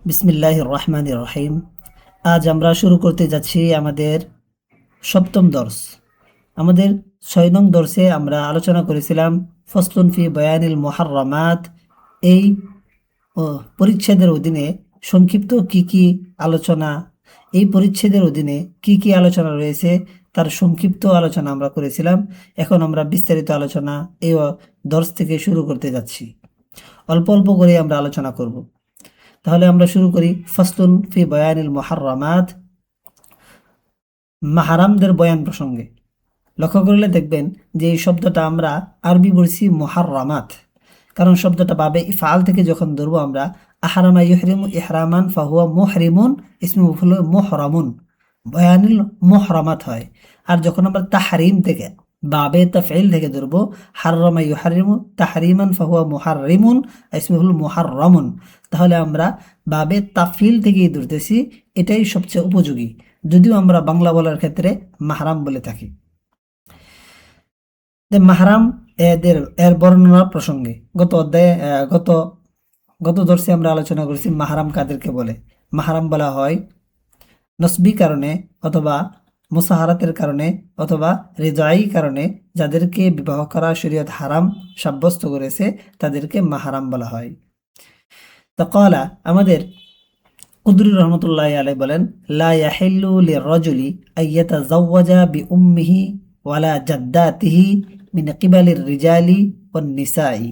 বিসমিল্লাহির রহমানির রহিম। আজ আমরা শুরু করতে যাচ্ছি আমাদের সপ্তম দর্স। আমাদের ৬ নং দর্সে আমরা আলোচনা করেছিলাম ফসলুন ফি বয়ানিল মুহাররামাত। এই পরিচ্ছেদের অধীনে সংক্ষিপ্ত কি আলোচনা, এই পরিচ্ছেদের অধীনে কি আলোচনা রয়েছে তার সংক্ষিপ্ত আলোচনা আমরা করেছিলাম। এখন আমরা বিস্তারিত আলোচনা এই দর্স থেকে শুরু করতে যাচ্ছি। অল্প অল্প করে আমরা আলোচনা করব। তাহলে আমরা শুরু করি। ফাসলুন ফি বয়ানিল মুহাররামাত, মাহারামদের বয়ান প্রসঙ্গে। লক্ষ্য করলে দেখবেন যে এই শব্দটা আমরা আরবি বলছি মুহাররামাত, কারণ শব্দটা বাবে ইফআল থেকে যখন ধরবো আমরা আহরামা ইহরিমু ইহরামান ফাহুয়া মুহরিমুন, ইসমে মফউল মুহরামুন, বয়ানিল মুহরামাত হয়। আর যখন আমরা তাহরিম থেকে বাবে তাফঈল থেকে ধরবো হাররামা ইউহারিমু তাহরিমান ফাহুয়া মুহাররিমুন, ইসমে মফউল মুহাররামুন, তাহলে আমরা বাবে তাফঈল থেকেই ধরতেছি। এটাই সবচেয়ে উপযোগী, যদিও আমরা বাংলা বলার ক্ষেত্রে মাহরাম বলে থাকি। মাহরাম এর বর্ণনা প্রসঙ্গে গত অধ্যায়ে গত দর্শে আমরা আলোচনা করেছি মাহরাম কাদেরকে বলে। মাহরাম বলা হয় নসবি কারণে অথবা মুসাহারাতের কারণে অথবা রিজাই কারণে যাদেরকে বিবাহ করা শরীয়ত হারাম সাব্যস্ত করেছে তাদেরকে মাহরাম বলা হয়। তো কলা আমাদের কুদরি রহমতুল্লাহ আলাই বলেন, লা ইয়াহিল্লু লিররাজুলি আইয়াতাযাওয়াজা বিউম্মিহি ওয়ালা জাদ্দাতিহি মিন কিবালির রিজালি ওয়ান নিসাই।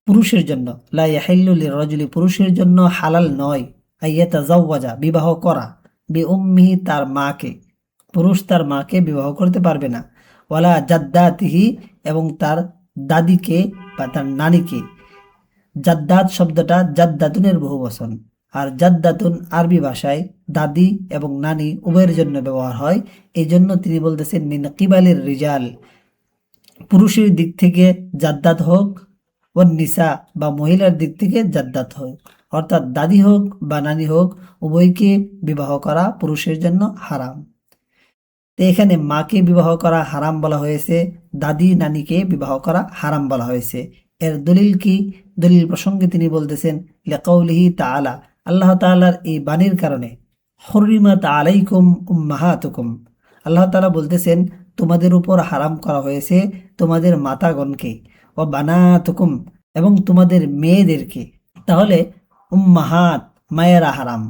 পুরুষের জন্য লা ইয়াহিল্লু লিররাজুলি পুরুষের জন্য হালাল নয় আইয়াতাযাওয়াজা বিবাহ করা বিউম্মিহি তার মাকে, পুরুষ তার মাকে বিবাহ করতে পারবে না, ওয়ালা জাদ্দাতিহি এবং তার দাদিকে বা তার নানিকে। জাদ্দাত শব্দটা জাদ্দাতুনের বহুবচন, আর জাদ্দাতুন আরবি ভাষায় দাদি এবং নানি উভয়ের জন্য ব্যবহার হয়। এই জন্য তিনি বলতেছেন মিন কিবালির রিজাল, পুরুষের দিক থেকে জাদ্দাত হোক, ও নিসা বা মহিলার দিক থেকে জাদ্দাত হোক, অর্থাৎ দাদি হোক বা নানি হোক, উভয়কে বিবাহ করা পুরুষের জন্য হারাম। তো এখানে মাকে বিবাহ করা হারাম বলা হয়েছে, দাদি নানিকে বিবাহ করা হারাম বলা হয়েছে। এর দলিল কি? দলিল প্রসঙ্গে তিনি বলতেছেন লিকাউলিহি তাআলা, আল্লাহ তাআলার এই বাণীর কারণে, হুররিমাত আলাইকুম উম্মাহাতুকুম, আল্লাহ তাআলা বলতেছেন তোমাদের উপর হারাম করা হয়েছে তোমাদের মাতাগণকে, ও বানাতুকুম এবং তোমাদের মেয়েদেরকে। তাহলে উম্মাহাত মায়েরা হারাম,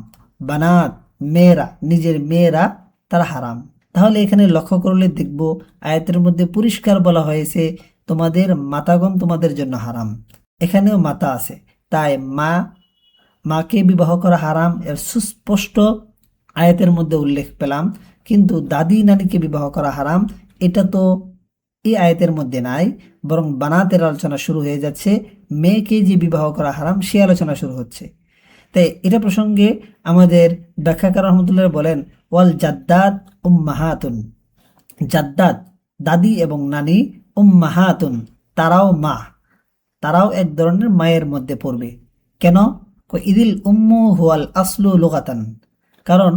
বানাত মেয়েরা নিজের মেয়েরা তারা হারাম। তাহলে এখানে লক্ষ্য করলে দেখব আয়াতের মধ্যে পরিষ্কার বলা হয়েছে তোমাদের মাতাগণ তোমাদের জন্য হারাম। এখানেও মাতা আছে, তাই মাকে বিবাহ করা হারাম এর সুস্পষ্ট আয়াতের মধ্যে উল্লেখ পেলাম। কিন্তু দাদি নানিকে বিবাহ করা হারাম এটা তো এই আয়াতের মধ্যে নাই, বরং বানাতের আলোচনা শুরু হয়ে যাচ্ছে। মেয়েকে যে বিবাহ করা হারাম সে আলোচনা শুরু হচ্ছে। তাই এটা প্রসঙ্গে আমাদের ব্যাখ্যাকার রহমতুল্লাহ বলেন ওয়াল জাদ্দাত উম্মাহাতুন, জাদ্দাত দাদি এবং নানি, উম্মাহাতুন তারাও মা, তারাও এক ধরনের মায়ের মধ্যে পড়বে। কেন? ইদিল উম্মু হুয়াল আসলু লুগাতান, কারণ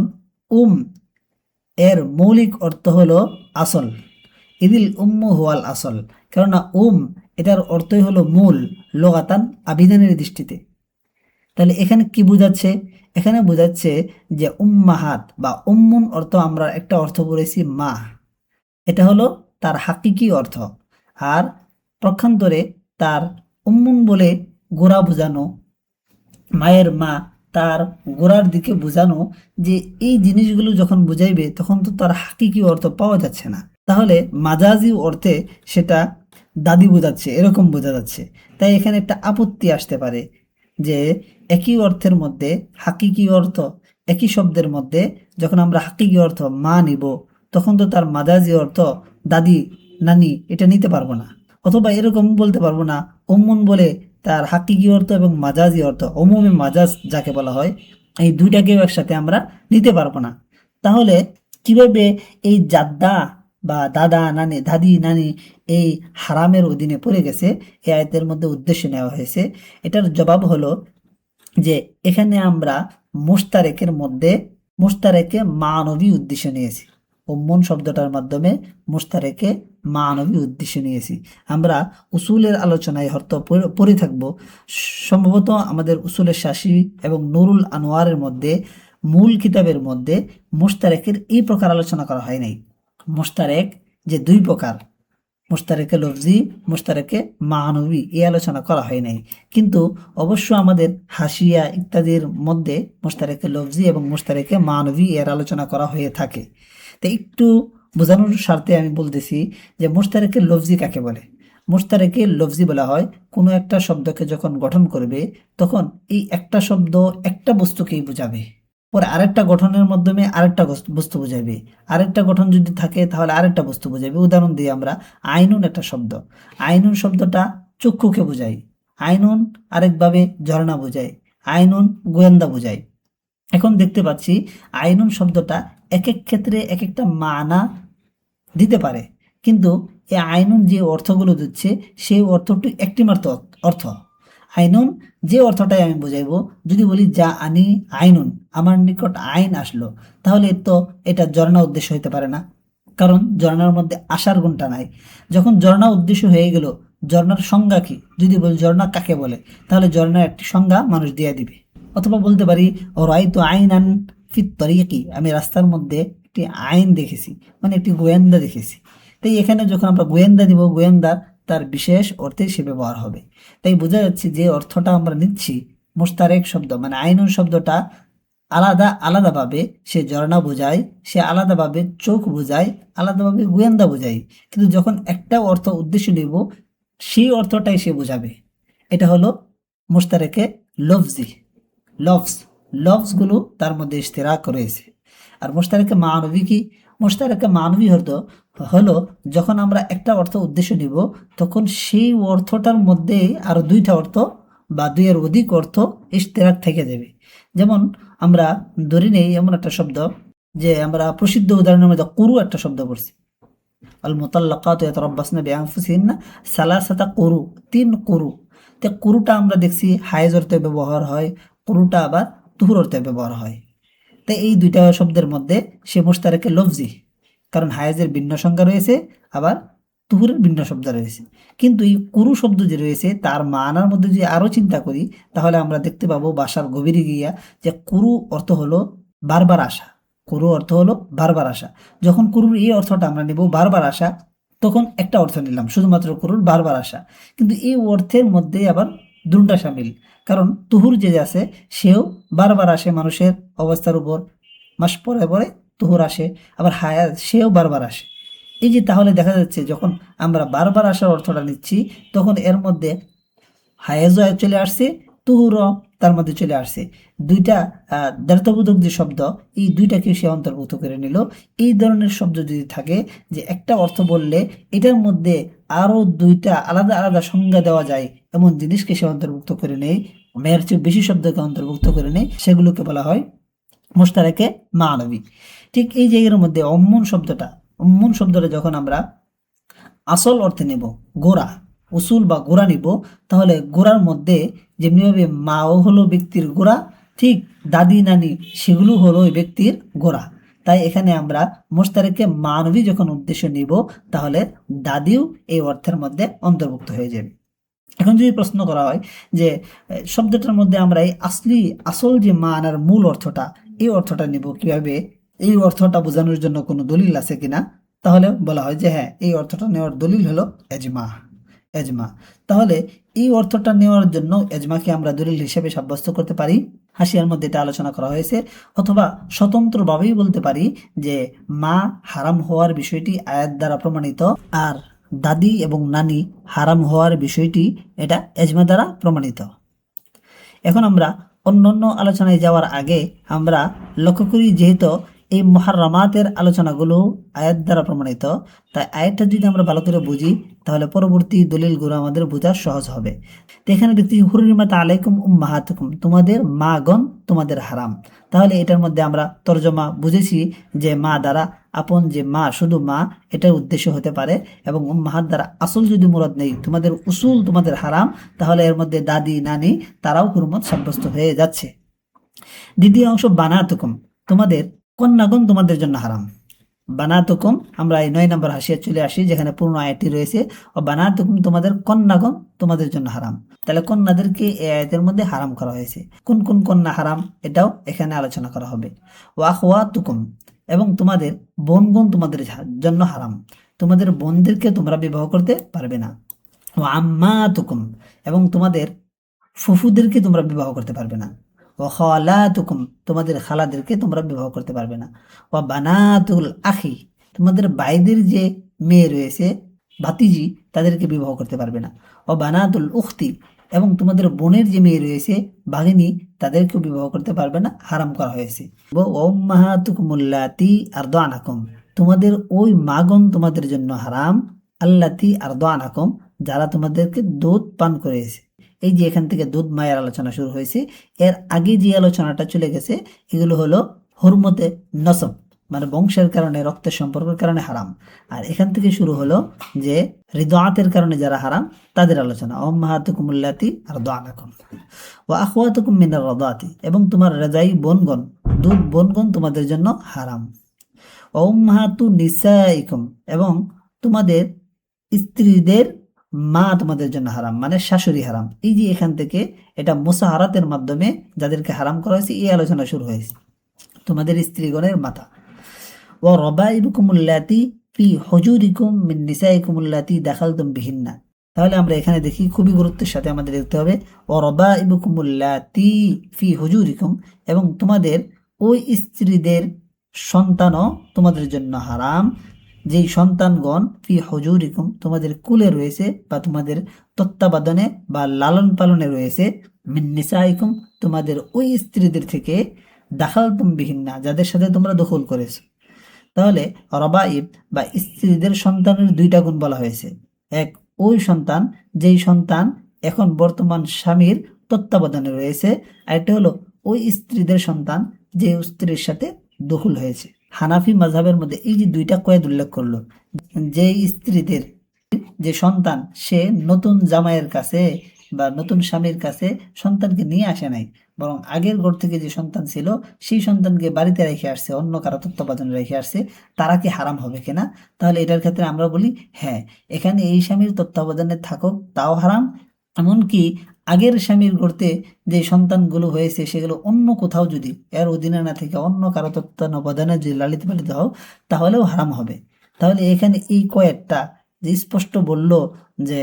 এর মৌলিক অর্থ হলো আসল। ইদিল উম্মু হুয়াল আসল, কেননা এটার অর্থই হলো মূল, লুগাতান আবিধানের দৃষ্টিতে। তাহলে এখানে কি বোঝাচ্ছে? এখানে বোঝাচ্ছে যে উম্মাহাত বা উম্মুন অর্থ আমরা একটা অর্থ বলেছি মা, এটা হলো তার হাকিকি অর্থ। আর পক্ষান্তরে তার উম্মুন বলে গোড়া বোঝানো, মায়ের মা তার গোড়ার দিকে বোঝানো, যে এই জিনিসগুলো যখন বুঝাইবে তখন তো তার হাকিকি অর্থ পাওয়া যাচ্ছে না। তাহলে মাজাজি অর্থে সেটা দাদি বোঝাচ্ছে, এরকম বোঝা যাচ্ছে। তাই এখানে একটা আপত্তি আসতে পারে যে একই অর্থের মধ্যে হাকিকি অর্থ, একই শব্দের মধ্যে যখন আমরা হাকিকি অর্থ মা নিব তখন তো তার মাজাজি অর্থ দাদি নানি এটা নিতে পারবো না। অথবা এরকম বলতে পারবো না উম্মুন বলে তার হাকিকি অর্থ এবং মাজাজি অর্থ, উমুমে মাজাজ যাকে বলা হয়, এই দুইটাকেও একসাথে আমরা নিতে পারবো না। তাহলে কিভাবে এই জাদ্দা বা দাদা নানি দাদি নানি এই হারামের অধীনে পড়ে গেছে এই আয়াতের মধ্যে উদ্দেশ্য নেওয়া হয়েছে? এটার জবাব হলো যে এখানে আমরা মুশতারেকের মধ্যে মুশতারেকে মানবী উদ্দেশ্য নিয়েছি। উম্মন শব্দটার মাধ্যমে মুশতারেকে মানবী উদ্দেশ্য নিয়েছি। আমরা উসুলের আলোচনায় হয়তো পড়ে থাকবো, সম্ভবত আমাদের উসুলের শাসি এবং নুরুল আনোয়ারের মধ্যে মূল কিতাবের মধ্যে মুশতারেকের এই প্রকার আলোচনা করা হয় নাই। মুশতারেক যে দুই প্রকার, মুশতারেকে লফজি, মুশতারেকে মানবী, এই আলোচনা করা হয় নাই। কিন্তু অবশ্য আমাদের হাসিয়া ইত্যাদির মধ্যে মুশতারেকে লফজি এবং মুশতারেকে মানবী এর আলোচনা করা হয়ে থাকে। তো একটু বোঝানোর স্বার্থে আমি বলতেছি যে মুশতারেকে লফজি কাকে বলে। মুশতারেকে লফজি বলা হয় কোনো একটা শব্দকে যখন গঠন করবে তখন এই একটা শব্দ একটা বস্তুকেই বোঝাবে, পরে আরেকটা গঠনের মাধ্যমে আরেকটা বস্তু বোঝাবে, আরেকটা গঠন যদি থাকে তাহলে আরেকটা বস্তু বোঝাবে। উদাহরণ দিই আমরা, আইনুন একটা শব্দ, আইনুন শব্দটা চক্ষুকে বোঝায়, আইনুন আরেকভাবে ঝর্ণা বোঝায়, আইনুন গোয়েন্দা বোঝায়। এখন দেখতে পাচ্ছি আইনুন শব্দটা এক এক ক্ষেত্রে এক একটা মানা দিতে পারে, কিন্তু এই আইনুন যে অর্থগুলো দিচ্ছে সেই অর্থটি একটি মাত্র অর্থ। আইনুন যে অর্থটাই আমি বোঝাইবো, যদি বলি যা আনি আইনুন, আমার নিকট আইন আসলো, তাহলে তো এটা ঝর্ণা উদ্দেশ্য হতে পারে না, কারণ ঝর্ণার মধ্যে আসার গুণটা নাই। যখন ঝর্ণা উদ্দেশ্য হয়ে গেল, ঝর্ণার সংজ্ঞা কি, যদি বলি ঝর্ণা কাকে বলে, তাহলে ঝর্ণার একটি সংজ্ঞা মানুষ দিয়ে দিবে। অথবা বলতে পারি ও রাই তো আইনান ফিত তরিকি, আমি রাস্তার মধ্যে একটি আইন দেখেছি, মানে একটি গোয়েন্দা দেখেছি। তাই এখানে যখন আমরা গোয়েন্দা দিব, গোয়েন্দা তার বিশেষ অর্থে সে ব্যবহার হবে। তাই বোঝা যাচ্ছে যে অর্থটা আমরা নিচ্ছি মুশতারেক শব্দ মানে আইনুন শব্দটা আলাদা আলাদাভাবে সে ঝর্ণা বোঝায়, সে আলাদাভাবে চোখ বোঝায়, আলাদাভাবে গোয়েন্দা বোঝায়, কিন্তু যখন একটা অর্থ উদ্দেশ্য নিব সেই অর্থটাই সে বোঝাবে। এটা হলো মুশতারেকে লফজি, লফজ, লফজগুলো তার মধ্যে ইশতেরাক রয়েছে। আর মুশতারেকে মানবী কি? মুশতারেকে মানবী হলো যখন আমরা একটা অর্থ উদ্দেশ্য নিব তখন সেই অর্থটার মধ্যে আরো দুইটা অর্থ বা দুইয়ের অধিক অর্থ ইশতেরাক থেকে যাবে। যেমন আমরা ধরে নেই এমন একটা শব্দ, যে আমরা প্রসিদ্ধ উদাহরণের মধ্যে কুরু একটা শব্দ পড়ছি, আল মুতাল্লাকাতু ইয়াতারাব্বাসনা বিআনফুসিহিন্না সালাসাতা কুরু, তিন কুরু। তো কুরুটা আমরা দেখছি হায়েজ অর্থে ব্যবহার হয়, কুরুটা আবার তুহুর অর্থে ব্যবহার হয়। তাই এই দুইটা শব্দের মধ্যে সে মুশতারেকে লফজি, কারণ হায়েজের ভিন্ন সংজ্ঞা রয়েছে, আবার তুহুরের ভিন্ন শব্দ রয়েছে। কিন্তু এই কুরু শব্দ যে রয়েছে তার মানার মধ্যে যদি আরো চিন্তা করি তাহলে আমরা দেখতে পাবো ভাষার গভীরে গিয়া যে কুরু অর্থ হলো বারবার আসা, কুরু অর্থ হলো বারবার আসা। যখন কুরুর এই অর্থটা আমরা নেব বারবার আসা, তখন একটা অর্থ নিলাম শুধুমাত্র কুরুর বারবার আসা, কিন্তু এই অর্থের মধ্যে আবার দুটা সামিল, কারণ তুহুর যে আছে সেও বারবার আসে মানুষের অবস্থার উপর, মাস পরে পরে তুহুর আসে, আবার হায়াত সেও বারবার আসে। এই যে তাহলে দেখা যাচ্ছে যখন আমরা বারবার আসার অর্থটা নিচ্ছি তখন এর মধ্যে হায়েজও চলে আসছে, তুহুরও তার মধ্যে চলে আসছে। দুইটা দ্ব্যর্থবোধক যে শব্দ, এই দুইটাকে সে অন্তর্ভুক্ত করে নিল। এই ধরনের শব্দ যদি থাকে যে একটা অর্থ বললে এটার মধ্যে আরো দুইটা আলাদা আলাদা সংজ্ঞা দেওয়া যায় এমন জিনিসকে সে অন্তর্ভুক্ত করে নেয়, মেয়ের চেয়ে বেশি শব্দকে অন্তর্ভুক্ত করে নেয়, সেগুলোকে বলা হয় মুশতারেকে মানবী। ঠিক এই জায়গার মধ্যে উম্মুন শব্দটা যখন আমরা আসল অর্থে নেব, গোড়া, উসুল বা গোড়া নিব, তাহলে গোড়ার মধ্যে যেমনিভাবে মাও হলো ব্যক্তির গোড়া, ঠিক দাদি নানি সেগুলো হলো ওই ব্যক্তির গোড়া। তাই এখানে আমরা মুশতারেকে মানবী যখন উদ্দেশ্য নিব তাহলে দাদিও এই অর্থের মধ্যে অন্তর্ভুক্ত হয়ে যাবে। এখন যদি প্রশ্ন করা হয় যে শব্দটার মধ্যে আমরা এই আসল যে মানার মূল অর্থটা, এই অর্থটা নিব কিভাবে, এই অর্থটা বোঝানোর জন্য কোনো দলিল আছে কিনা, তাহলে বলা হয় যে হ্যাঁ, এই অর্থটা নেওয়ার দলিল হলো এজমা। এজমা, তাহলে এই অর্থটা নেওয়ার জন্য এজমাকে আমরা দলিল হিসেবে সাব্যস্ত করতে পারি, হাসিয়ার মধ্যে এটা আলোচনা করা হয়েছে। অথবা স্বতন্ত্রভাবেই বলতে পারি যে মা হারাম হওয়ার বিষয়টি আয়াত দ্বারা প্রমাণিত, আর দাদি এবং নানি হারাম হওয়ার বিষয়টি এটা এজমা দ্বারা প্রমাণিত। এখন আমরা অন্যান্য আলোচনায় যাওয়ার আগে আমরা লক্ষ্য করি যেহেতু এই মুহাররামাতের আলোচনাগুলো আয়াত দ্বারা প্রমাণিত, তাই আয়াতটা যদি আমরা ভালো করে বুঝি তাহলে পরবর্তী দলিলগুলো আমাদের বোঝা সহজ হবে। তো এখানে দেখতেছি হুররিমাত আলাইকুম উম্মাহাতুকুম, তোমাদের মাগণ তোমাদের হারাম। তাহলে এটার মধ্যে আমরা তরজমা বুঝেছি যে মা দ্বারা আপন যে মা, শুধু মা, এটার উদ্দেশ্য হতে পারে, এবং উম্মাহাত দ্বারা আসল যদি মুরাদ নেই, তোমাদের উসুল তোমাদের হারাম, তাহলে এর মধ্যে দাদি নানি তারাও হুরমত সাব্যস্ত হয়ে যাচ্ছে। দ্বিতীয় অংশ বানাতুকুম, তোমাদের কন্যাগণ তোমাদের জন্য হারাম। বানাতুকুম, আমরা এই 9 নম্বর হাসিয়া চলে আসি যেখানে পূর্ণ আয়াতটি রয়েছে, ও বানাতুকুম তোমাদের কন্যাগণ তোমাদের জন্য হারাম। তাহলে কন্যাদেরকে এই আয়াতের মধ্যে হারাম করা হয়েছে। কোন কোন কন্যা হারাম এটাও এখানে আলোচনা করা হবে। ওয়া আখওয়াতুকুম, এবং তোমাদের বোনগণ তোমাদের জন্য হারাম, তোমাদের বোনদেরকে তোমরা বিবাহ করতে পারবে না। ও আম্মাতুকুম, এবং তোমাদের ফুফুদেরকে তোমরা বিবাহ করতে পারবে না। ও খালাতুকুম, তোমাদের খালাদেরকে তোমরা বিবাহ করতে পারবে না। ও বানাতুল আখি, তোমাদের ভাইদের যে মেয়ে রয়েছে ভাতিজি, তাদেরকে বিবাহ করতে পারবে না। ও বানাতুল উখতি, এবং তোমাদের বোনের যে মেয়ে রয়েছে ভাগিনী, তাদেরকেও বিবাহ করতে পারবে না, হারাম করা হয়েছে। ও উম্মাহাতুকুমুল্লাতি আরদানাকুম, তোমাদের ওই মাগন তোমাদের জন্য হারাম, আল্লাতি আরদানাকুম, যারা তোমাদেরকে দুধ পান করেছে। এই যে এখান থেকে দুধ মায়ের আলোচনা শুরু হয়েছে, এর আগে যে আলোচনাটা চলে গেছে এগুলো হলো হুরমতে নসব, মানে বংশের কারণে, রক্তের সম্পর্কের কারণে হারাম। আর এখান থেকে শুরু হলো যে রিদাআতের কারণে যারা হারাম তাদের আলোচনা। উম্মাহাতুকুমুল্লাতি আরদানাকুম ওয়া আখওয়াতুকুম মিনার রাদাতি, এবং তোমার রেজাই বোনগণ, দুধ বোনগণ তোমাদের জন্য হারাম। ওয়া উম্মাহাতু নিসাইকুম, এবং তোমাদের স্ত্রীদের মা তোমাদের জন্য হারাম, মানে শাশুড়ি হারাম। এই যে এখান থেকে এটা মুসাহারাতের মাধ্যমে যাদেরকে হারাম করা হয়েছে এই আলোচনা শুরু হয়েছে, তোমাদের স্ত্রীগণের মাতা। ও রবাইবুকুমুল্লাতি ফি হুজুরিকুম মিন নিসাইকুমুল্লাতি দাখালতুম বিহিন্না। তাহলে আমরা এখানে দেখি, খুবই গুরুত্বের সাথে আমাদের দেখতে হবে, ও রবাইবুকুমুল্লাতি ফি হুজুরিকুম, এবং তোমাদের ওই স্ত্রীদের সন্তানও তোমাদের জন্য হারাম, যেই সন্তানগণ ফি হুজুরিকুম তোমাদের কুলে রয়েছে বা তোমাদের তত্ত্বাবধানে বা লালন পালনে রয়েছে, মিন নিসাইকুম তোমাদের ওই স্ত্রীদের থেকে, দাখালতুম বিহিন্না যাদের সাথে তোমরা দখল করেছো। তাহলে রবাইব বা স্ত্রীদের সন্তানের দুইটা গুণ বলা হয়েছে। এক, ওই সন্তান যেই সন্তান এখন বর্তমান স্বামীর তত্ত্বাবধানে রয়েছে, আরেকটা হলো ওই স্ত্রীদের সন্তান যে স্ত্রীর সাথে দখল হয়েছে। হানাফি মাযহাবের মধ্যে এই যে দুইটা কয়েদ উল্লেখ করলো, যে স্ত্রীদের যে সন্তান সে নতুন জামাইয়ের কাছে বা নতুন স্বামীর কাছে সন্তানকে নিয়ে আসে নাই, বরং আগের ঘর থেকে যে সন্তান ছিল সেই সন্তানকে বাড়িতে রেখে আসছে, অন্য কারো তত্ত্বাবধানে রেখে আসছে, তারা কি হারাম হবে কিনা? তাহলে এটার ক্ষেত্রে আমরা বলি হ্যাঁ, এখানে এই স্বামীর তত্ত্বাবধানে থাকুক তাও হারাম, এমনকি আগের স্বামীর গড়তে যে সন্তানগুলো হয়েছে সেগুলো অন্য কোথাও যদি এর অধীনে না থেকে অন্য কারো তত্ত্বাবধানে যদি লালিত পালিত হও তাহলেও হারাম হবে। তাহলে এখানে এই কয়েকটা যে স্পষ্ট বলল যে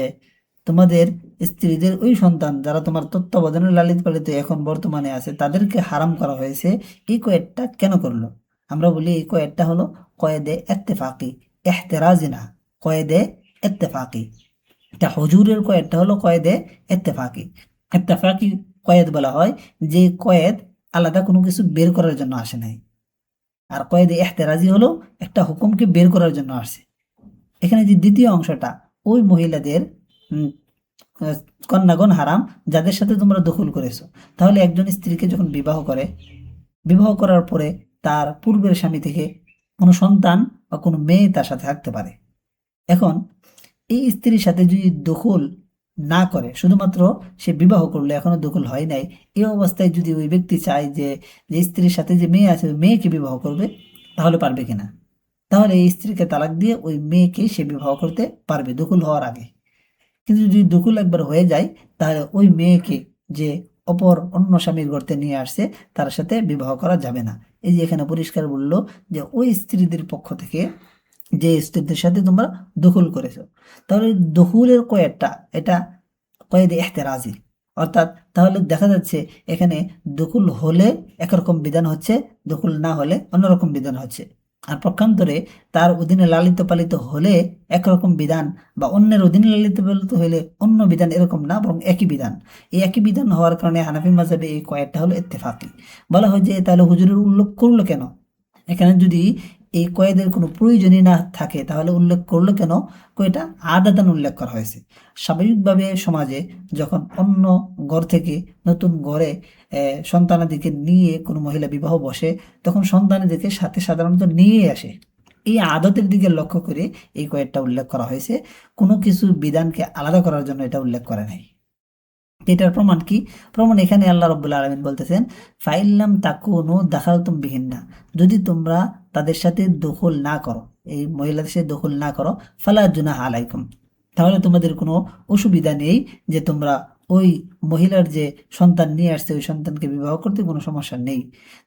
তোমাদের স্ত্রীদের ওই সন্তান যারা তোমার তত্ত্বাবধানে লালিত পালিত এখন বর্তমানে আছে তাদেরকে হারাম করা হয়েছে, এই কয়েকটা কেন করলো? আমরা বলি এই কয়েকটা হলো কয়েদে ইত্তেফাকি, এহতেরাজি না, কয়েদে ইত্তেফাকি। এটা হুজুরের কয়েদটা হলো কয়েদে ইত্তেফাকি। ইত্তেফাকি কয়েদ বলা হয় যে কয়েদ আলাদা কোনো কিছু বের করার জন্য আসে নাই, আর কয়েদে ইহতেরাজি হলো একটা হুকুমকে বের করার জন্য আসছে। এখানে যে দ্বিতীয় অংশটা, ওই মহিলাদের উম, কন্যাগণ হারাম যাদের সাথে তোমরা দখল করেছো। তাহলে একজন স্ত্রীকে যখন বিবাহ করে, বিবাহ করার পরে তার পূর্বের স্বামী থেকে কোনো সন্তান বা কোনো মেয়ে তার সাথে থাকতে পারে। এখন এই স্ত্রীর সাথে যদি দখল না করে, শুধুমাত্র সে বিবাহ করলো এখনো দখল হয় নাই, এই অবস্থায় যদি ওই ব্যক্তি চায় যে যে স্ত্রীর সাথে যে মেয়ে আছে ওই মেয়েকে বিবাহ করবে, তাহলে পারবে কিনা? তাহলে এই স্ত্রীকে তালাক দিয়ে ওই মেয়েকে সে বিবাহ করতে পারবে দখল হওয়ার আগে। কিন্তু যদি দখল একবার হয়ে যায় তাহলে ওই মেয়েকে যে অপর অন্য স্বামীর গর্তে নিয়ে আসছে তার সাথে বিবাহ করা যাবে না। এই যে এখানে পরিষ্কার বললো যে ওই স্ত্রীদের পক্ষ থেকে যে স্ত্রীদের সাথে তোমরা দখল করেছো। তাহলে দখলের কয়েকটা, এটা কয়েদে ইহতেরাজি, অর্থাৎ তাহলে দেখা যাচ্ছে এখানে দখল হলে একরকম বিধান হচ্ছে, দখল না হলে অন্যরকম বিধান হচ্ছে। আর পক্ষান্তরে তার অধীনে লালিত পালিত হলে একরকম বিধান, বা অন্যের অধীনে লালিত পালিত হলে অন্য বিধান, এরকম না, বরং একই বিধান। এই একই বিধান হওয়ার কারণে হানাফি মাযহাবে এই কয়েকটা হলো ইত্তেফাকি। বলা হয় যে তাহলে হুজুরের উল্লেখ করলো কেন? এখানে যদি এই কয়েদের কোনো প্রয়োজনই না থাকে তাহলে উল্লেখ করলো কেন? কয়টা আদাতান উল্লেখ করা হয়েছে। স্বাভাবিকভাবে সমাজে যখন অন্য ঘর থেকে নতুন ঘরে সন্তানাদিকে নিয়ে কোনো মহিলা বিবাহ বসে, তখন সন্তানাদিকে সাথে সাধারণত নিয়ে আসে। এই আদতের দিকে লক্ষ্য করে এই কয়েকটা উল্লেখ করা হয়েছে, কোনো কিছু বিধানকে আলাদা করার জন্য এটা উল্লেখ করা নাই। এটার প্রমাণ কি? প্রমাণ এখানে আল্লাহ রাব্বুল আলামিন বলতেছেন, ফাইল্লাম তাকুনু দাখালতুম বিহিন্না, যদি তোমরা তাদের সাথে দখল না করো, এই মহিলাদের সাথে দখল না করো, ফালা জুনাহা আলাইকুম, তাহলে তোমাদের কোনো অসুবিধা নেই যে তোমরা ওই মহিলার যে সন্তান নিয়ে আসছে ওই সন্তানকে বিবাহ করতে কোনো সমস্যা নেই।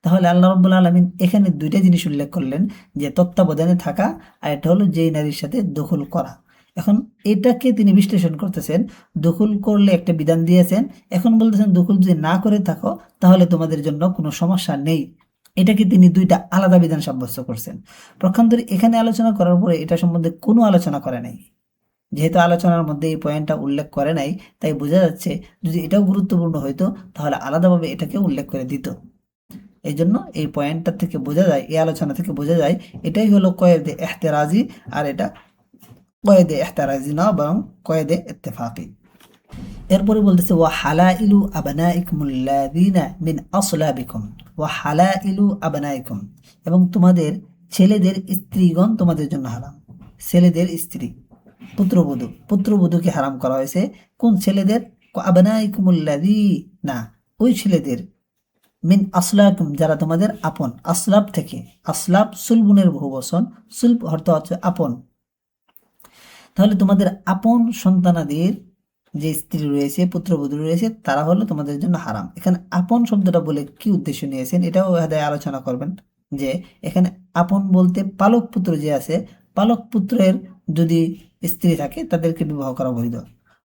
তাহলে আল্লাহ রাব্বুল আলামিন এখানে দুইটা জিনিস উল্লেখ করলেন, যে তত্ত্বাবধানে থাকা আর এটা হলো যেই নারীর সাথে দখল করা। এখন এটাকে তিনি বিশ্লেষণ করতেছেন, দখল করলে একটা বিধান দিয়েছেন, এখন বলতেছেন দখল যদি না করে থাকো তাহলে তোমাদের জন্য কোনো সমস্যা নেই। এটাকে তিনি দুইটা আলাদা বিধান সাব্যস্ত করছেন। পক্ষান্তরে এখানে আলোচনা করার পরে এটা সম্বন্ধে কোনো আলোচনা করে নাই। যেহেতু আলোচনার মধ্যে এই পয়েন্টটা উল্লেখ করে নাই, তাই বোঝা যাচ্ছে যদি এটাও গুরুত্বপূর্ণ হইতো তাহলে আলাদাভাবে এটাকে উল্লেখ করে দিত। এই জন্য এই পয়েন্টটা থেকে বোঝা যায়, এই আলোচনা থেকে বোঝা যায় এটাই হলো কয়েদে এহতেরাজি, আর এটা কয়েদে এহতেরাজি না বরং কয়েদে ইত্তেফাকি। এরপরে বলতেছে ওয়া হালাইলু আবনাইকুমুল্লাযিনা মিন আসলাবিকুম, ওয়া হালাইলু আবনাইকুম, এবং তোমাদের ছেলেদের স্ত্রীগণ তোমাদের জন্য হারাম। ছেলেদের স্ত্রী, পুত্রবধূ, পুত্রবধূকে হারাম করা হয়েছে। কোন ছেলেদের? আবনাইকুমুল্লাযিনা, ওই ছেলেদের, মিন আসলাকুম, যারা তোমাদের আপন, আসলাব থেকে, আসলাব সুলবুনের বহুবচন, সুলব অর্থ হচ্ছে আপন। তাহলে তোমাদের আপন সন্তানাদের যে স্ত্রী রয়েছে, পুত্রবধূ রয়েছে, তারা হলো তোমাদের জন্য হারাম। এখানে আপন শব্দটা বলে কি উদ্দেশ্য নিয়েছেন এটাও হেদায় আলোচনা করবেন, যে এখানে আপন বলতে পালক পুত্র যে আছে, পালক পুত্রের যদি স্ত্রী থাকে তাদেরকে বিবাহ করা বৈধ।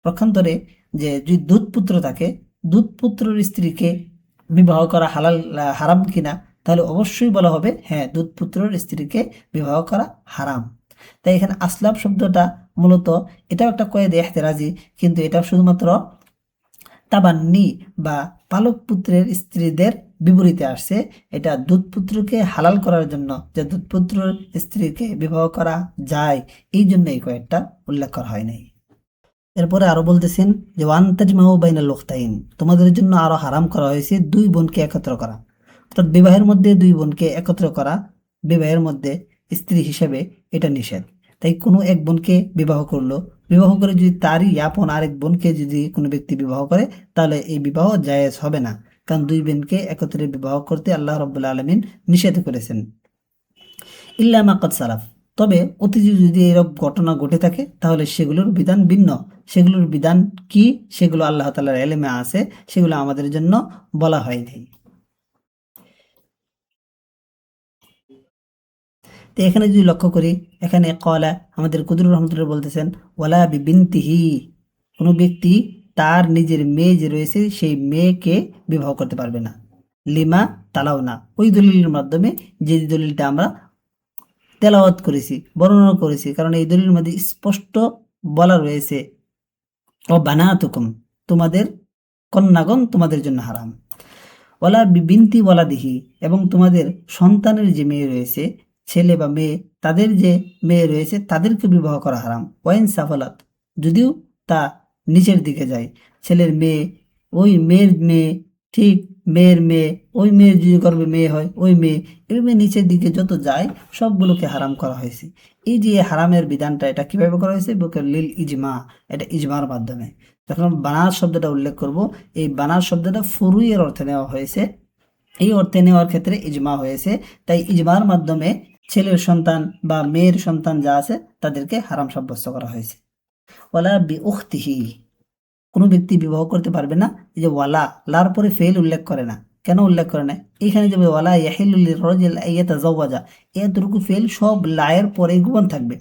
পক্ষান্তরে যে যদি দুধ পুত্র থাকে, দুধ পুত্রের স্ত্রীকে বিবাহ করা হালাল হারাম কিনা, তাহলে অবশ্যই বলা হবে হ্যাঁ, দুধ পুত্রের স্ত্রীকে বিবাহ করা হারাম। তাই এখানে আসলাব শব্দটা মূলত এটাও একটা কয়েদে এহতেরাজি, কিন্তু এটা শুধুমাত্র তাবান্নি বা পালক পুত্রের স্ত্রীদের বিপরীতে আসছে। এটা দুধ পুত্রকে হালাল করার জন্য, যে দুধ পুত্রের স্ত্রীকে বিবাহ করা যায়, এই জন্য এই কয়েকটা উল্লেখ করা হয় নাই। এরপরে আরো বলতেছেন যে ওয়ান তাজমাউ বাইনাল উখতাইন, তোমাদের জন্য আরো হারাম করা হয়েছে দুই বোনকে একত্র করা। অর্থাৎ বিবাহের মধ্যে দুই বোনকে একত্র করা, বিবাহের মধ্যে স্ত্রী হিসেবে, এটা নিষেধ। তাই কোনো এক বোনকে বিবাহ করলো, বিবাহ করে যদি তারই আপন আরেক বোনকে যদি কোনো ব্যক্তি বিবাহ করে, তাহলে এই বিবাহ জায়েজ হবে না, কারণ দুই বোনকে একত্রে বিবাহ করতে আল্লাহ রাব্বুল আলামিন নিষেধ করেছেন। ইল্লা মা কাদ সালাফ, তবে অতীতে যদি এরকম ঘটনা ঘটে থাকে তাহলে সেগুলোর বিধান ভিন্ন। সেগুলোর বিধান কি, সেগুলো আল্লাহ তাআলার ইলমে আছে, সেগুলো আমাদের জন্য বলা হয়নি। তো এখানে যদি লক্ষ্য করি, এখানে কলা আমাদের কুদরুর রহমতুল্লাহ বলতেছেন ওয়ালা বিবিনতিহি, কোনো ব্যক্তি তার নিজের মেয়ে যে রয়েছে সেই মেয়েকে বিবাহ করতে পারবে না। লিমা তালাও না, ওই দলিলের মাধ্যমে, যে দলিলটা আমরা তেলাওয়াত করেছি, বর্ণনা করেছি, কারণ এই দলিলের মধ্যে স্পষ্ট বলা রয়েছে ও বানাতুকুম, তোমাদের কন্যাগণ তোমাদের জন্য হারাম। ওয়ালা বিবিনতি ওয়ালাদিহি, এবং তোমাদের সন্তানের যে মেয়ে রয়েছে, ছেলে বা মেয়ে, তাদের যে মেয়ে রয়েছে তাদেরকে বিবাহ করা হারাম। ওয়াইন সাফালাত, যদিও তা নিচের দিকে যায়, ছেলের মেয়ে, ওই মেয়ের মেয়ে, ঠিক মেয়ের মেয়ে, ওই মেয়ের যদি গর্ভে মেয়ে হয় ওই মেয়ে, এভাবে নিচের দিকে যত যায় সবগুলোকে হারাম করা হয়েছে। এই যে হারামের বিধানটা, এটা কিভাবে করা হয়েছে? লিল ইজমা, এটা ইজমার মাধ্যমে। যখন বানার শব্দটা উল্লেখ করব, এই বানার শব্দটা ফুরুইয়ের অর্থে নেওয়া হয়েছে, এই অর্থে নেওয়ার ক্ষেত্রে ইজমা হয়েছে। তাই ইজমার মাধ্যমে ছেলের সন্তান বা মেয়ের সন্তান যা আছে তাদেরকে হারাম সাব্যস্ত করা হয়েছে। ওয়ালা বি উখতিহি, কোনো ব্যক্তি বিবাহ করতে পারবে না। এই যে ওয়ালা, লার পরে ফেল উল্লেখ করে না, কেন উল্লেখ করে না? এখানে যে ওয়ালা ইয়াহিলু লিররাজুল আইয়াতাজাওয়াজা, এতটুকু ফেল সব লায়ের পরে গুণ থাকবে।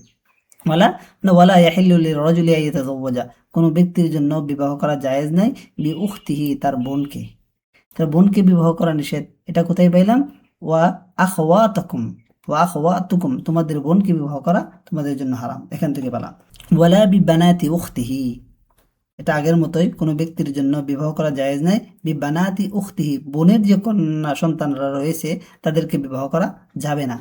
ওয়ালা না, ওয়ালা ইয়াহিল্লু লিররাজুলি আইয়াতাজাওয়াজা, কোনো ব্যক্তির জন্য বিবাহ করা জায়েজ নাই, লি উখতিহি, তার বোনকে, তার বোনকে বিবাহ করা নিষেধ। এটা কোথায় পাইলাম? ওয়া আখওয়াতাকুম, ওয়া আখওয়াতুকুম, তোমাদের বোনকে বিবাহ করা তোমাদের জন্য হারাম, এখান থেকে পেলাম। ওয়ালা বিবানাতি উখতিহি, এটা আগের মতোই, কোনো ব্যক্তির জন্য বিবাহ করা জায়েজ নাই। বিবানাতি উখতিহি, বোনের যে কন্যা সন্তানরা রয়েছে তাদেরকে বিবাহ করা যাবে না,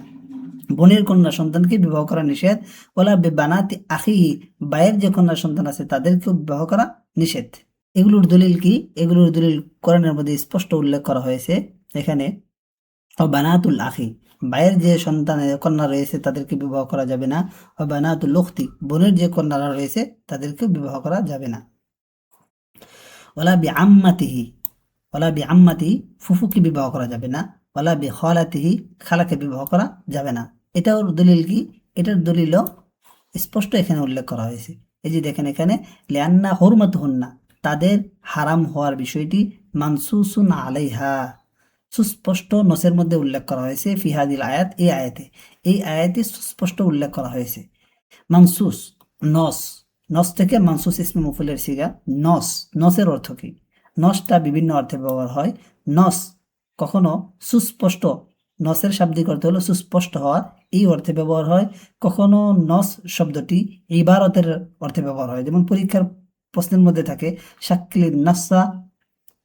বোনের কন্যা সন্তানকে বিবাহ করা নিষেধ। ওলা বেবানাতি আখিহি, ভাইয়ের যে কন্যা সন্তান আছে তাদেরকেও বিবাহ করা নিষেধ। এগুলোর দলিল কি? এগুলোর দলিল কোরআনের মধ্যে স্পষ্ট উল্লেখ করা হয়েছে। এখানে ও বানাতুল আখি, ভাইয়ের যে সন্তান কন্যা রয়েছে তাদেরকে বিবাহ করা যাবে না। ও বানাতুল উখতি, বোনের যে কন্যারা রয়েছে তাদেরকেও বিবাহ করা যাবে না। ওলা বি আম্মাতিহি, ওলা বি আম্মাতিহি ফুফুকে বিবাহ করা যাবে না, ওলা বি খালাতিহি খালাকে বিবাহ করা যাবে না। এটাও দলিল কি? এটার দলিলও স্পষ্ট এখানে উল্লেখ করা হয়েছে। এই যে দেখেন এখানে লিআন্না হুরমাতুহুন্না, তাদের হারাম হওয়ার বিষয়টি মানসুসুন আলাইহা, সুস্পষ্ট নসের মধ্যে উল্লেখ করা হয়েছে। ফিহাদিল আয়াত, এই আয়াতে সুস্পষ্ট উল্লেখ করা হয়েছে। মানসুস, নস, নস থেকে মানসুস ইসমে মফুলের সিগা। নস, নসের অর্থ কি? নসটা বিভিন্ন অর্থে ব্যবহার হয়। নস কখনো সুস্পষ্ট, নসের শাব্দিক অর্থ হলো সুস্পষ্ট হওয়া, এই অর্থে ব্যবহার হয়। কখনো নস শব্দটি ইবারতের অর্থে ব্যবহার হয়, যেমন পরীক্ষার প্রশ্নের মধ্যে থাকে শাক্কিলিন নাসা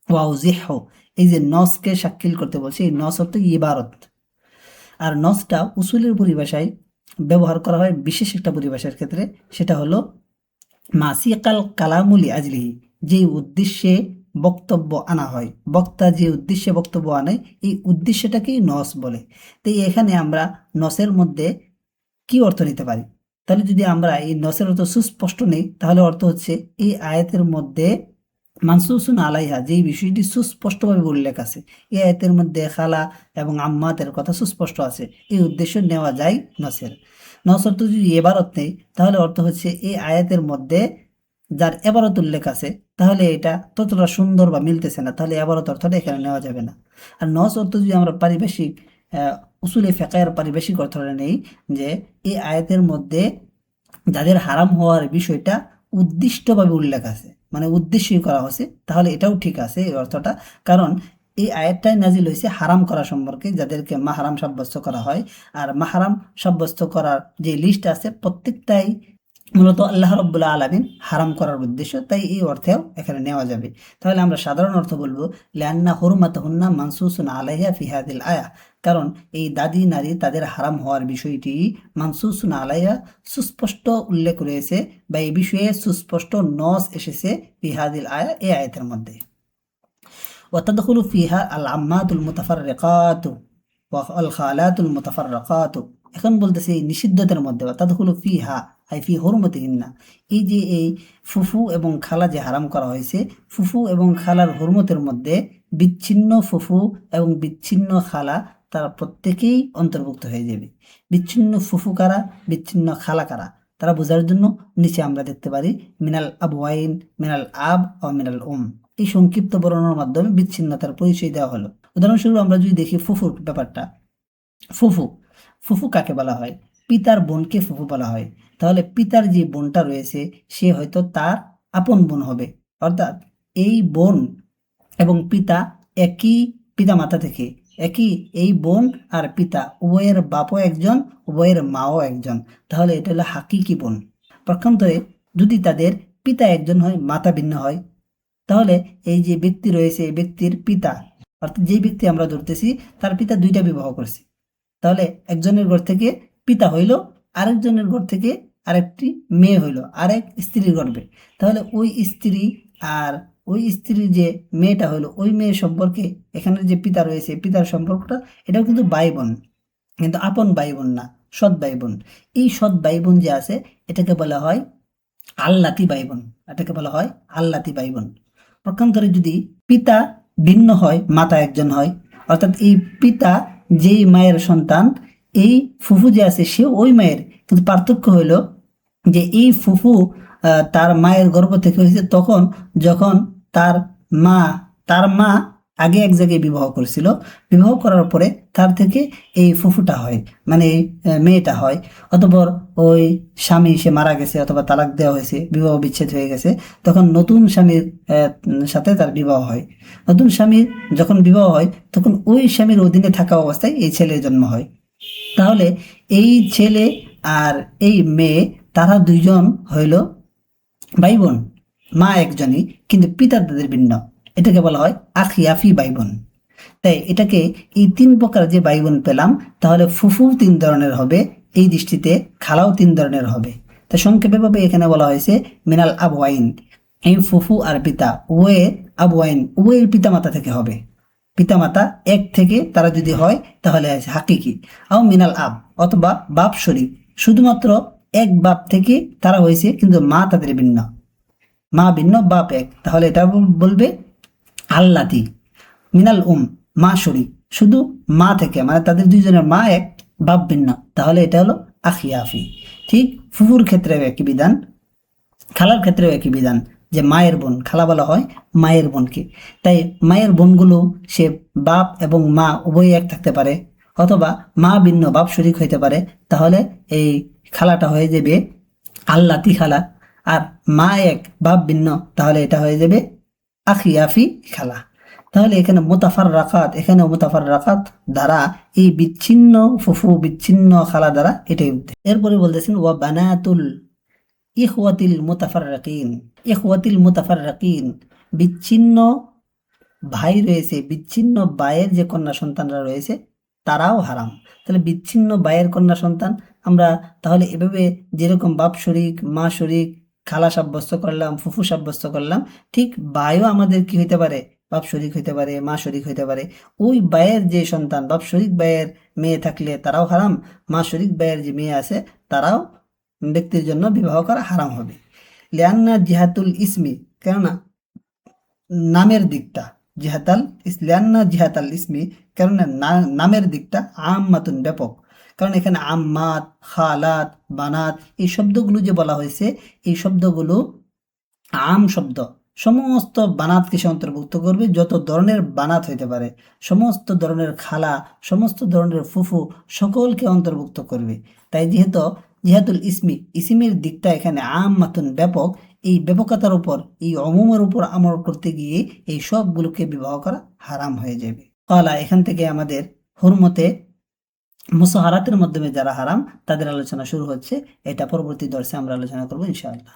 ওয়াউজিহু, এই যে নসকে শাক্কিল করতে বলছে, এই নস অর্থ ইবারত। আর নসটা উসুলের পরিভাষায় ব্যবহার করা হয় বিশেষ একটা পরিভাষার ক্ষেত্রে, সেটা হলো মাসিকাল কালামুলি আজলিহি, যে উদ্দেশ্যে বক্তব্য আনা হয়, বক্তা যে উদ্দেশ্যে বক্তব্য আনে, এই উদ্দেশ্যটাকেই নস বলে। তো এখানে আমরা নসের মধ্যে কি অর্থ নিতে পারি? তাহলে যদি আমরা এই নসের অর্থ সুস্পষ্ট নেই, তাহলে অর্থ হচ্ছে এই আয়াতের মধ্যে মানসুসুন আলাইহা, যেই বিষয়টি সুস্পষ্টভাবে উল্লেখ আছে, এই আয়াতের মধ্যে খালা এবং আম্মাতের কথা সুস্পষ্ট আছে, এই উদ্দেশ্য নেওয়া যায় নসের। নস অর্থ যদি এবারত নেই, তাহলে অর্থ হচ্ছে এই আয়াতের মধ্যে যার এবারত উল্লেখ আছে, তাহলে এটা ততটা সুন্দর বা মিলতেছে না, তাহলে এবারত অর্থটা এখানে নেওয়া যাবে না। আর নস অর্থ যদি আমরা পারিভাষিক উসুলে ফিকহের পারিভাষিক অর্থটা নেই, যে এই আয়াতের মধ্যে যাদের হারাম হওয়ার বিষয়টা উদ্দিষ্টভাবে উল্লেখ আছে, মানে উদ্দেশ্যই করা হয়েছে, তাহলে এটাও ঠিক আছে এই অর্থটা। কারণ এই আয়াতটাই নাজিল হয়েছে হারাম করা সম্পর্কে, যাদেরকে মাহারাম সাব্যস্ত করা হয়। আর মাহারাম সাব্যস্ত করার যে লিস্ট আছে, প্রত্যেকটাই মূলত আল্লাহ রব্বুল আলামিন হারাম করার উদ্দেশ্য, তাই এই অর্থেও এখানে নেওয়া যাবে। তাহলে আমরা সাধারণ অর্থ বলবো লিআন্না হুরমাতুহুন্না মানসুসুন আলাইহা ফি হাদিল আয়া, কারণ এই দাদি নারী তাদের হারাম হওয়ার বিষয়টি মানসুসুন আলাইহা সুস্পষ্ট উল্লেখ রয়েছে, বা এই বিষয়ে সুস্পষ্ট নস এসেছে ফি হাদিল আয়া, এই আয়াতের মধ্যে। ওয়াতাদখুলু ফিহা আল আম্মাতুল মুতাফাররিকাতু ওয়াল খালাতুল মুতাফাররিকাতু, এখন বলতেছে এই নিষিদ্ধতার মধ্যে ওয়াতাদখুলু ফিহা আই ফি হুরমতিহিন্না, এই যে এই ফুফু এবং খালা যে হারাম করা হয়েছে, ফুফু এবং খালার হুরমতের মধ্যে বিচ্ছিন্ন ফুফু এবং বিচ্ছিন্ন খালা তারা প্রত্যেকেই অন্তর্ভুক্ত হয়ে যাবে। বিচ্ছিন্ন ফুফু কারা, বিচ্ছিন্ন খালা কারা, তারা বোঝার জন্য নিচে আমরা দেখতে পারি মিনাল আবওয়াইন, মিনাল আব ও মিনাল এই সংক্ষিপ্ত বর্ণনার মাধ্যমে বিচ্ছিন্নতার পরিচয় দেওয়া হলো। উদাহরণস্বরূপ আমরা যদি দেখি ফুফুর ব্যাপারটা, ফুফু, ফুফু কাকে বলা হয়? পিতার বোনকে ফুফু বলা হয়। তাহলে পিতার যে বোনটা রয়েছে, সে হয়তো তার আপন বোন হবে, অর্থাৎ এই বোন এবং পিতা একই পিতা মাতা থেকে, একই এই বোন আর পিতা উভয়ের বাপও একজন, উভয়ের মাও একজন, তাহলে এটা হলো হাকিকি বোন। পক্ষান্তরে যদি তাদের পিতা একজন হয়, মাতা ভিন্ন হয়, তাহলে এই যে ব্যক্তি রয়েছে, এই ব্যক্তির পিতা, অর্থাৎ যে ব্যক্তি আমরা ধরতেছি তার পিতা দুইটা বিবাহ করছে, তাহলে একজনের ঘর থেকে পিতা হইল, আরেকজনের ঘর থেকে আরেকটি মেয়ে হইল, আরেক স্ত্রীর গর্ভে, তাহলে ওই স্ত্রী আর ওই স্ত্রীর যে মেয়েটা হইলো, ওই মেয়ের সম্পর্কে এখানে যে পিতা রয়েছে, পিতার সম্পর্কটা এটাও কিন্তু ভাই বোন, কিন্তু আপন ভাই বোন না, সৎ ভাই বোন। এই সৎ ভাই বোন যে আছে, এটাকে বলা হয় আল্লাতি ভাই বোন, এটাকে বলা হয় আল্লাতি ভাই বোন। পক্ষান্তরে যদি পিতা ভিন্ন হয়, মাতা একজন হয়, অর্থাৎ এই পিতা যেই মায়ের সন্তান, এই ফুফু যে আছে সে ওই মায়ের, কিন্তু পার্থক্য হইল যে এই ফুফু তার মায়ের গর্ভ থেকে হয়েছে তখন যখন তার মা তার মা আগে এক জায়গায় বিবাহ করেছিল, বিবাহ করার পরে তার থেকে এই ফুফুটা হয়, মানে এই মেয়েটা হয়। অতঃপর ওই স্বামী সে মারা গেছে অথবা তালাক দেওয়া হয়েছে, বিবাহ বিচ্ছেদ হয়ে গেছে, তখন নতুন স্বামীর সাথে তার বিবাহ হয়। নতুন স্বামীর যখন বিবাহ হয়, তখন ওই স্বামীর অধীনে থাকা অবস্থায় এই ছেলের জন্ম হয়। তাহলে এই ছেলে আর এই মেয়ে তারা দুইজন হইল ভাই বোন, মা একজনই কিন্তু পিতা তাদের ভিন্ন, এটাকে বলা হয় আখিয়াফি ভাই বোন। তাই এটাকে এই তিন প্রকার যে ভাই বোন পেলাম, তাহলে ফুফু তিন ধরনের হবে এই দৃষ্টিতে, খালাও তিন ধরনের হবে। তাই সংক্ষেপে ভাবে এখানে বলা হয়েছে মিনাল আবওয়াইন, এই ফুফু আর পিতা উভয়ের আবওয়াইন, উভয়ের পিতা মাতা থেকে হবে, পিতা মাতা এক থেকে তারা যদি হয় তাহলে আছে হাকিকি, আও মিনাল আব অথবা বাপ শরীক, শুধুমাত্র এক বাপ থেকে তারা হয়েছে কিন্তু মা তাদের ভিন্ন, মা ভিন্ন বাপ এক, তাহলে এটা বলবে আল্লাতি। মিনাল মা শরীক, শুধু মা থেকে, মানে তাদের দুইজনের মা এক, বাপ ভিন্ন, তাহলে এটা হলো আখিয়াফি। ঠিক ফুফুর ক্ষেত্রেও একই বিধান, খালার ক্ষেত্রেও একই বিধান, যে মায়ের বোন, খালা বলা হয় মায়ের বোনকে। তাই মায়ের বোনগুলো সে বাপ এবং মা উভয়ই এক থাকতে পারে, অথবা মা ভিন্ন বাপ শরীক হইতে পারে, তাহলে এই খালাটা হয়ে যাবে আল্লাতি খালা। আর মা এক বাপ ভিন্ন, তাহলে এটা হয়ে যাবে আখিয়াফি খালা। তাহলে এখানে মুতাফার রাকাত, এখানেও মুতাফার রাকাত দ্বারা এই বিচ্ছিন্ন ফুফু, বিচ্ছিন্ন খালা দ্বারা এটাই উদ্দেশ্য। এরপরে বলতেছেন ওয়া বানাতুল ইখওয়াতিল মুতাফাররাকিন। ইখওয়াতিল মুতাফাররাকিন, বিচ্ছিন্ন ভাই রয়েছে, বিচ্ছিন্ন ভাইয়ের যে কন্যা সন্তানরা রয়েছে তারাও হারাম। তাহলে বিচ্ছিন্ন ভাইয়ের কন্যা সন্তান আমরা তাহলে এভাবে যেরকম বাপ শরীক, মা শরীক, খালা সাব্যস্ত করলাম, ফুফু সাব্যস্ত করলাম, ঠিক ভাইও আমাদের কি হইতে পারে, বাপ শরীক হইতে পারে, মা শরীক হইতে পারে। ওই ভাইয়ের যে সন্তান, বাপ শরীক ভাইয়ের মেয়ে থাকলে তারাও হারাম, মা শরীক ভাইয়ের যে মেয়ে আছে তারাও ব্যক্তির জন্য বিবাহ করা হারাম হবে। লিয়ান্না জিহাতুল ইসমি, কেননা নামের দিকটা, জিহাতাল লিয়ান্না জিহাতাল ইসমি, কেননা নামের দিকটা আম্মাতুন ব্যাপক। কারণ এখানে আম্মাত, খালাত, বানাত এই শব্দগুলো যে বলা হয়েছে, এই শব্দগুলো আম শব্দ, সমস্ত বানাতকে সে অন্তর্ভুক্ত করবে, যত ধরনের বানাত হইতে পারে, সমস্ত ধরনের খালা, সমস্ত ধরনের ফুফু, সকলকে অন্তর্ভুক্ত করবে। তাই যেহেতু জিহাতুল ইসমি, ইসিমের দিকটা এখানে আম মাতুন ব্যাপক, এই ব্যাপকতার উপর, এই অমুমের উপর আমল করতে গিয়ে এই সবগুলোকে বিবাহ করা হারাম হয়ে যাবে। কলা, এখান থেকে আমাদের হুরমতে মুসাহারাতের মাধ্যমে যারা হারাম তাদের আলোচনা শুরু হচ্ছে। এটা পরবর্তী দর্শে আমরা আলোচনা করবো ইনশাআল্লাহ।